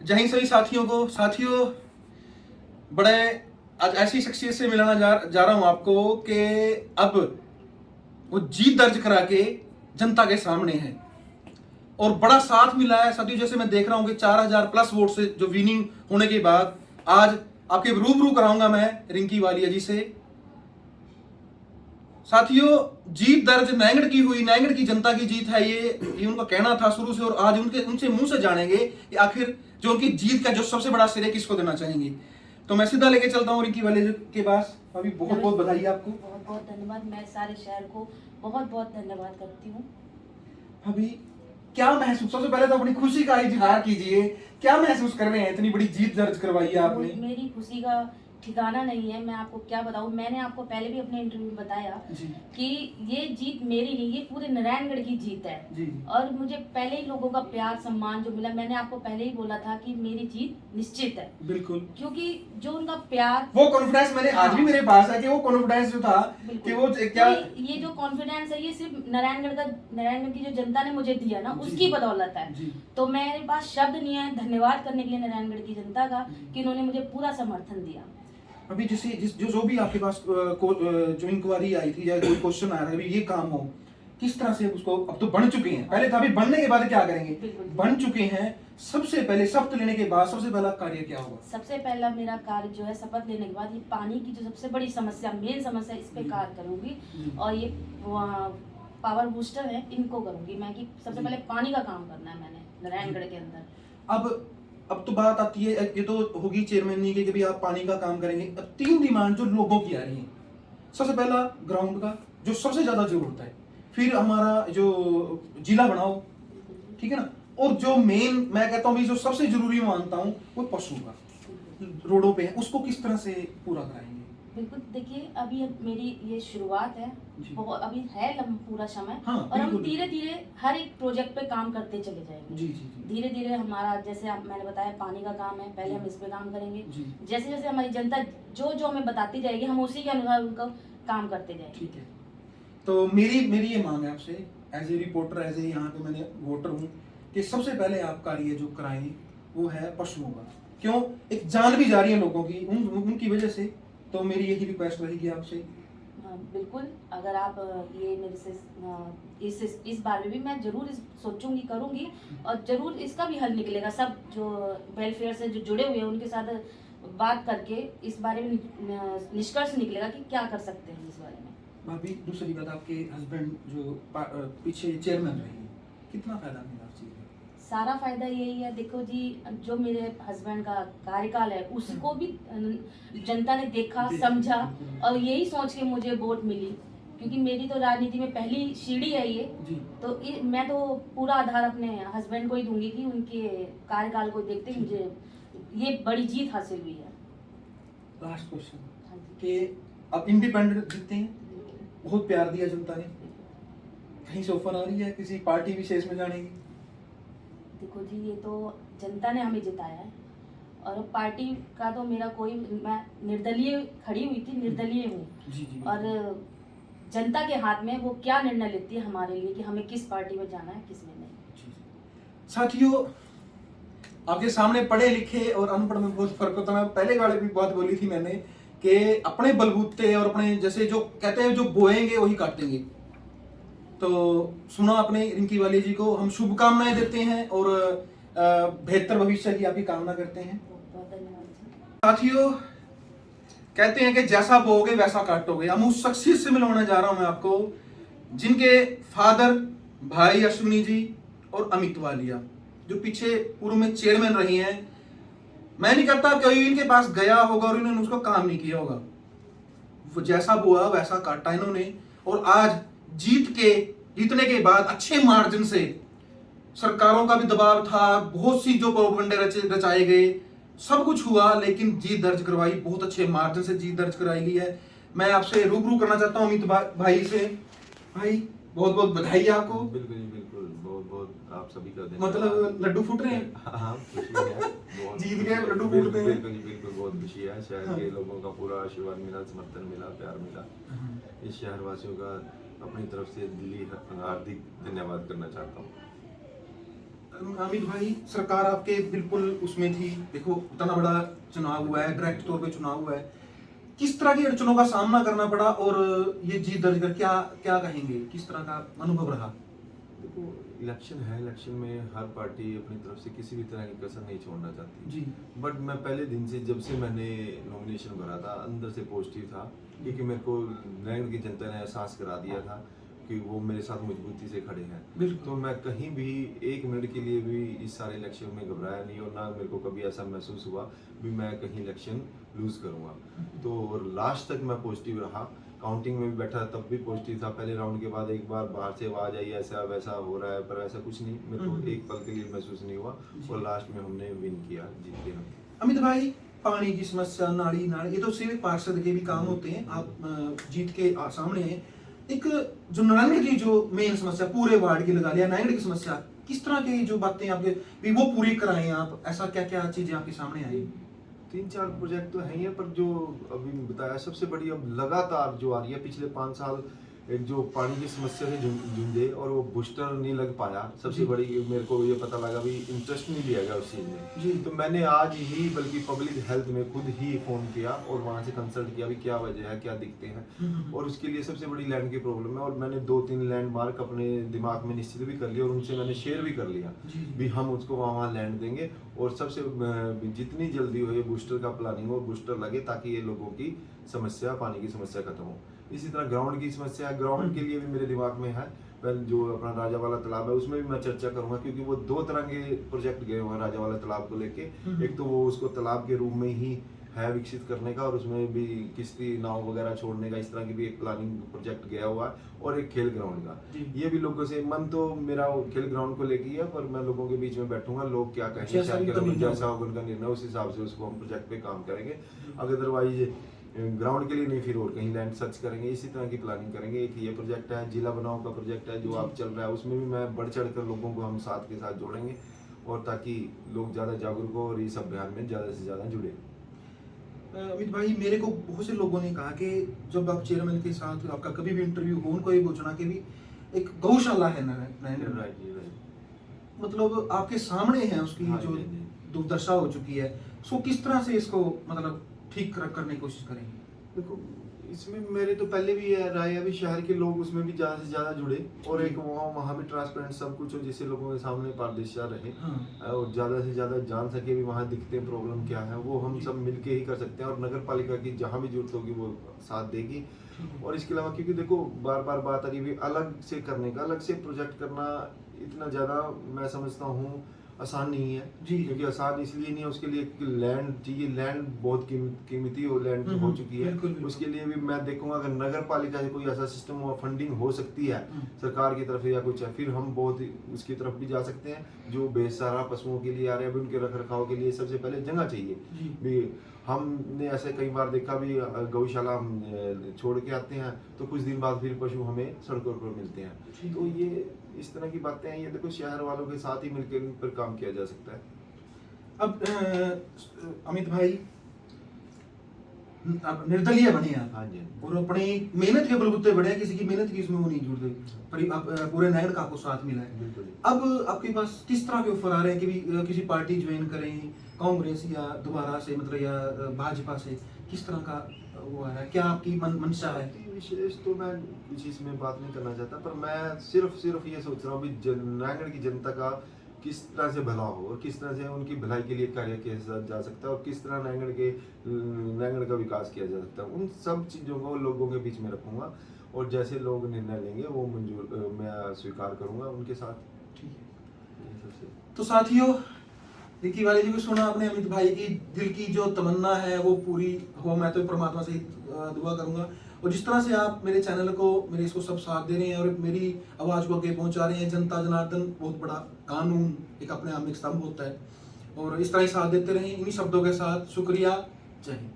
जय हिंद सभी साथियों को। साथियों, बड़े आज ऐसी शख्सियत से मिलाना जा रहा हूं आपको कि अब वो जीत दर्ज करा के जनता के सामने है और बड़ा साथ मिला है। साथियों, जैसे मैं देख रहा हूं कि 4000 प्लस वोट से जो विनिंग होने के बाद आज आपके रूबरू कराऊंगा मैं रिंकी वालिया जी से। साथियों, जीत दर्ज नैंगड़ की हुई, नैंगड़ की जनता की जीत है ये उनका कहना था शुरू से, और आज उनसे मुंह से जानेंगे कि आखिर जो उनकी जीत का जो सबसे बड़ा श्रेय किसको देना चाहेंगे। तो मैं सीधा लेके चलता हूँ रिंकी वाले के पास। अभी बहुत बहुत बधाई आपको। बहुत बहुत धन्यवाद। मैं सारे शहर को बहुत बहुत धन्यवाद करती हूँ। अभी क्या महसूस, सबसे पहले तो अपनी खुशी का इजहार कीजिए। क्या महसूस कर रहे हैं, इतनी बड़ी जीत दर्ज करवाई है आपने? मेरी खुशी का ठिकाना नहीं है। मैं आपको क्या बताऊं, मैंने आपको पहले भी अपने इंटरव्यू में बताया कि ये जीत मेरी नहीं, ये पूरे नारायणगढ़ की जीत है। जी। और मुझे पहले ही लोगों का प्यार सम्मान जो मिला, मैंने आपको पहले ही बोला था कि मेरी जीत निश्चित है। बिल्कुल, क्योंकि जो उनका प्यार, वो कॉन्फिडेंस मैंने आज भी मेरे पास है कि वो कॉन्फिडेंस जो था कि वो क्या, ये जो कॉन्फिडेंस है ये सिर्फ नारायणगढ़ की जो जनता ने मुझे दिया ना, उसकी बदौलत है। तो मेरे पास शब्द नहीं है धन्यवाद करने के लिए नारायणगढ़ की जनता का कि इन्होंने मुझे पूरा समर्थन दिया। अभी जैसे जो भी आपके पास जो इंक्वायरी आई थी या कोई क्वेश्चन आया था, अभी ये काम हो किस तरह से उसको, अब तो बन चुके हैं, पहले था, अभी बनने के बाद क्या करेंगे? बन चुके हैं। सबसे पहले शपथ लेने के बाद सबसे पहला कार्य क्या होगा? सबसे पहला मेरा कार्य जो है, शपथ लेने के बाद ये पानी की जो सबसे बड़ी समस्या, मेन समस्या, इस पे कार्य करूंगी। और ये पावर बूस्टर है, इनको करूंगी मैं कि सबसे पहले पानी का काम करना है मैंने नारायणगढ़ के अंदर। अब तो बात आती है, ये तो होगी चेयरमैन की कि भाई आप पानी का काम करेंगे। अब 3 डिमांड जो लोगों की आ रही है, सबसे पहला ग्राउंड का जो सबसे ज्यादा जरूरत है, फिर हमारा जो जिला बनाओ, ठीक है ना, और जो मेन मैं कहता हूँ जो सबसे जरूरी मानता हूँ वो पशु का रोडों पे है, उसको किस तरह से पूरा कराएंगे? बिल्कुल, देखिए अभी मेरी ये शुरुआत है, बहुत अभी है पूरा समय। हाँ, और हम धीरे धीरे हर एक प्रोजेक्ट पे काम करते चले जाएंगे। जी जी जी। धीरे धीरे हमारा, जैसे मैंने बताया, पानी का काम है, पहले हम इस पे काम करेंगे। जैसे जैसे हमारी जनता जो जो हमें बताती जाएगी, हम उसी के अनुसार उनको काम करते जाएंगे। ठीक है। तो मेरी ये मांग है आपसे, as a reporter, as a यहाँ पे मैंने वोटर हूँ, कि सबसे पहले आप कार्य जो कराएं वो है पशुओं का। क्यों? एक जान भी जा रही है लोगों की उनकी वजह से। तो मेरी यही रिक्वेस्ट रहेगी आपसे। बिल्कुल, अगर आप ये मेरे से इस बारे में भी मैं जरूर सोचूंगी, करूंगी, और जरूर इसका भी हल निकलेगा। सब जो वेलफेयर से जो जुड़े हुए हैं उनके साथ बात करके इस बारे में निष्कर्ष निकलेगा कि क्या कर सकते हैं इस बारे में। भाभी, दूसरी बात, आपके हस्बैंड जो पीछे चेयरमैन रहे, कितना फायदा मिला उस चीज में? सारा फायदा यही है। देखो जी, जो मेरे हस्बैंड का कार्यकाल है उसको भी जनता ने देखा, समझा, और यही सोच के मुझे वोट मिली। क्योंकि मेरी तो राजनीति में पहली सीढ़ी है ये। तो मैं तो पूरा आधार अपने हस्बैंड को ही दूंगी कि उनके कार्यकाल को देखते ही मुझे ये बड़ी जीत हासिल हुई है। लास्ट क्वेश्चन कि अब इंडिपेंडेंट जीतते हैं, बहुत प्यार दिया जनता ने, कहीं से ऑफर आ रही है किसी पार्टी विशेष में जाने की? देखो जी, ये तो जनता ने हमें जिताया है, और पार्टी का तो मेरा कोई, मैं निर्दलीय खड़ी हुई थी, निर्दलीय हूँ। और जनता के हाथ में वो क्या निर्णय लेती है हमारे लिए कि हमें किस पार्टी में जाना है, किस में नहीं। साथियों, आपके सामने पढ़े लिखे और अनपढ़ में बहुत फर्क होता है। पहले वाले भी बात बोली थी मैंने कि अपने बलबूते और अपने, जैसे जो कहते हैं, जो बोएंगे वही काटेंगे। तो सुना आपने रिंकी वाली जी को, हम शुभकामनाएं देते हैं और बेहतर भविष्य की आपकी कामना करते हैं। साथियों, कहते हैं कि जैसा बोओगे वैसा काटोगे। हम उस शख्सियत से मिलवाने जा रहा हूं मैं आपको जिनके फादर भाई अश्विनी जी और अमित वालिया, जो पीछे पूर्व में चेयरमैन रही हैं। मैं नहीं कहता कोई इनके पास गया होगा और इन्होंने उसको काम नहीं किया होगा, वो जैसा बोआ वैसा काटा इन्होंने। और आज जीतने के बाद अच्छे मार्जिन से, सरकारों का भी दबाव था, बहुत सी जो प्रोपेगेंडे रचाए गए, सब कुछ हुआ, लेकिन जीत दर्ज करवाई, बहुत अच्छे मार्जिन से जीत दर्ज कराई गई है। मैं आपसे रूबरू करना चाहता हूँ अमित भाई से। भाई, बहुत बहुत बधाई आपको। बिल्कुल बिल्कुल, बहुत बहुत आप सभी का दिन। मतलब लड्डू फूट रहे हैं? हाँ, खुशी है बहुत। जीत गए, लड्डू फूटते हैं। बिल्कुल बिल्कुल, बहुत खुशी है। शहर के लोगों का पूरा आशीर्वाद मिला, समर्थन मिला, प्यार मिला। इस शहर वासियों का अपनी तरफ से दिली हार्दिक धन्यवाद करना चाहता हूँ। अमित भाई, सरकार आपके बिल्कुल उसमें थी, देखो इतना बड़ा चुनाव हुआ है, डायरेक्ट तौर पे चुनाव हुआ है, किस तरह की अड़चनों का सामना करना पड़ा और ये जीत दर्ज कर क्या क्या कहेंगे, किस तरह का अनुभव रहा? देखो, इलेक्शन है, इलेक्शन में हर पार्टी अपनी तरफ से किसी भी तरह की कसर नहीं छोड़ना चाहती जी। बट मैं पहले दिन से, जब से मैंने नॉमिनेशन भरा था, अंदर से पॉजिटिव था, क्योंकि मेरे को नैगढ़ की जनता ने एहसास करा दिया था कि वो मेरे साथ मजबूती से खड़े हैं। बिल्कुल। तो मैं कहीं भी एक मिनट के लिए भी इस सारे इलेक्शन में घबराया नहीं, और ना मेरे को कभी ऐसा महसूस हुआ भी मैं कहीं इलेक्शन लूज करूंगा। तो लास्ट तक मैं पॉजिटिव रहा, काउंटिंग में भी बैठा तब भी पॉजिटिव था। पहले राउंड के बाद एक बार बाहर से आवाज आई ऐसा वैसा हो रहा है, पर ऐसा कुछ नहीं, मेरे को एक पल के लिए महसूस नहीं हुआ, और लास्ट में हमने विन किया, जीत गए हम। अमित भाई, पानी की समस्या, नाली ये तो सिर्फ पार्षद के भी काम होते हैं, आप जीत के सामने हैं। एक जो नारायणगढ़ की जो मेन समस्या पूरे वार्ड की लगा लिया, नारायणगढ़ की समस्या, किस तरह की जो बातें आपके भी वो पूरी कराएं आप, ऐसा क्या क्या चीजें आपके सामने आई? 3-4 प्रोजेक्ट तो हैं ही, पर जो अभी बताया सबसे बड़ी अब लगातार जो आ रही है, पिछले 5 साल एक जो पानी की समस्या से जूझे और वो बूस्टर नहीं लग पाया, सबसे बड़ी मेरे को ये पता लगा भी इंटरेस्ट नहीं लिया गया उस चीज़ में जी। तो मैंने आज ही बल्कि पब्लिक हेल्थ में खुद ही फ़ोन किया और वहाँ से कंसल्ट किया भी क्या वजह है, क्या दिखते हैं, और उसके लिए सबसे बड़ी लैंड की प्रॉब्लम है। और मैंने 2-3 लैंडमार्क अपने दिमाग में निश्चित भी कर लिया और उनसे मैंने शेयर भी कर लिया भी हम उसको वहाँ लैंड देंगे, और सबसे जितनी जल्दी हो ये बूस्टर का प्लानिंग हो, बूस्टर लगे, ताकि ये लोगों की समस्या, पानी की समस्या खत्म हो। इसी तरह ग्राउंड की समस्या, ग्राउंड के लिए भी मेरे दिमाग में है, जो अपना राजा वाला तालाब है उसमें भी मैं चर्चा करूंगा, क्योंकि वो 2 तरह के प्रोजेक्ट गए हुए हैं राजा वाला तालाब को लेके। एक तो वो उसको तालाब के रूप में ही है विकसित करने का, और उसमें भी किश्ती नाव वगैरह छोड़ने का, इस तरह की भी एक प्लानिंग प्रोजेक्ट गया हुआ है, और एक खेल ग्राउंड का। ये भी लोगों से, मन तो मेरा खेल ग्राउंड को लेके है, पर मैं लोगों के बीच में बैठूंगा, लोग क्या कहेंगे, जैसा होगा उनका निर्णय, उस हिसाब से उसको हम प्रोजेक्ट पे काम करेंगे। अदरवाइज ग्राउंड के लिए नहीं, फिर और कहीं लैंड सर्च करेंगे, इसी तरह की प्लानिंग करेंगे। एक ये प्रोजेक्ट है, जिला बनाओ का प्रोजेक्ट है जो आप चल रहा है, उसमें भी मैं बढ़ चढ़ कर लोगों को हम साथ के साथ जोड़ेंगे, और ताकि लोग ज़्यादा जागरूक हो और इस अभियान में ज़्यादा से ज़्यादा जुड़े। अमित भाई, मेरे को बहुत से लोगों ने कहा कि जब आप चेयरमैन के साथ आपका कभी भी इंटरव्यू हो, उनको ये पूछना कि भी एक गौशाला है नारायणगढ़ में, मतलब आपके सामने है उसकी जो दुर्दशा हो चुकी है, उसको किस तरह से इसको मतलब ठीक करने की कोशिश करेंगे? देखो, इसमें मेरे तो पहले भी ये राय है, अभी शहर के लोग उसमें भी ज़्यादा से ज़्यादा जुड़े, और एक वहाँ भी ट्रांसपेरेंट सब कुछ हो, जिससे लोगों के सामने पारदर्शिता रहे, और ज़्यादा से ज़्यादा जान सके भी वहाँ दिखते प्रॉब्लम क्या है, वो हम सब मिलके ही कर सकते हैं, और नगर पालिका की जहाँ भी जरूरत होगी वो साथ देगी। और इसके अलावा, क्योंकि देखो बार बार बात आ रही है अलग से करने का, अलग से प्रोजेक्ट करना इतना ज़्यादा मैं समझता हूँ आसान नहीं है जी, क्योंकि आसान इसलिए नहीं है, उसके लिए लैंड चाहिए, लैंड बहुत कीमती और लैंड हो चुकी है। उसके लिए भी मैं देखूंगा अगर नगर पालिका से कोई ऐसा सिस्टम हुआ, फंडिंग हो सकती है सरकार की तरफ से या कुछ है, फिर हम बहुत उसकी तरफ भी जा सकते हैं। जो बेसहारा पशुओं के लिए आ रहे हैं, अभी उनके रख रखाव के लिए सबसे पहले जगह चाहिए भी। हमने ऐसे कई बार देखा भी, गौशाला हम छोड़ के आते हैं तो कुछ दिन बाद फिर पशु हमें सड़कों पर मिलते हैं। तो ये इस तरह की बातें हैं, ये देखो शहर वालों के साथ ही मिलकर इन पर काम किया जा सकता है। अब अमित भाई, अब निर्दलीय बने आप, हाँ जी, और अपनी मेहनत के बलबूते बढ़े, किसी की मेहनत की इसमें वो नहीं जुड़ते, पर अब पूरे नारायण का आपको साथ मिला है। अब आपके पास किस तरह के ऑफर आ रहे हैं कि भी किसी पार्टी ज्वाइन करें, कांग्रेस या दोबारा से, मतलब या भाजपा से, किस तरह का वो आ रहा है, क्या आपकी मंशा है? विशेष तो मैं कुछ इसमें बात नहीं करना चाहता, पर मैं सिर्फ ये सोच रहा हूँ भी नारायणगढ़ की जनता का किस तरह से भला हो, और किस तरह से उनकी भलाई के लिए कार्य किया जा सकता है, और किस तरह नारायणगढ़ का विकास किया जा सकता है। उन सब चीज़ों को लोगों के बीच में रखूंगा, और जैसे लोग निर्णय लेंगे वो मंजूर मैं स्वीकार करूंगा उनके साथ। ठीक है। तो साथियों, रिकी वाले जी को सुना आपने, अमित भाई की दिल की जो तमन्ना है वो पूरी हो, मैं तो परमात्मा से दुआ करूंगा। और जिस तरह से आप मेरे चैनल को, मेरे इसको सब साथ दे रहे हैं और मेरी आवाज़ को आगे पहुंचा रहे हैं, जनता जनार्दन बहुत बड़ा कानून एक अपने आप में एक स्तंभ होता है, और इस तरह ही साथ देते रहें। इन्हीं शब्दों के साथ शुक्रिया, जय हिंद।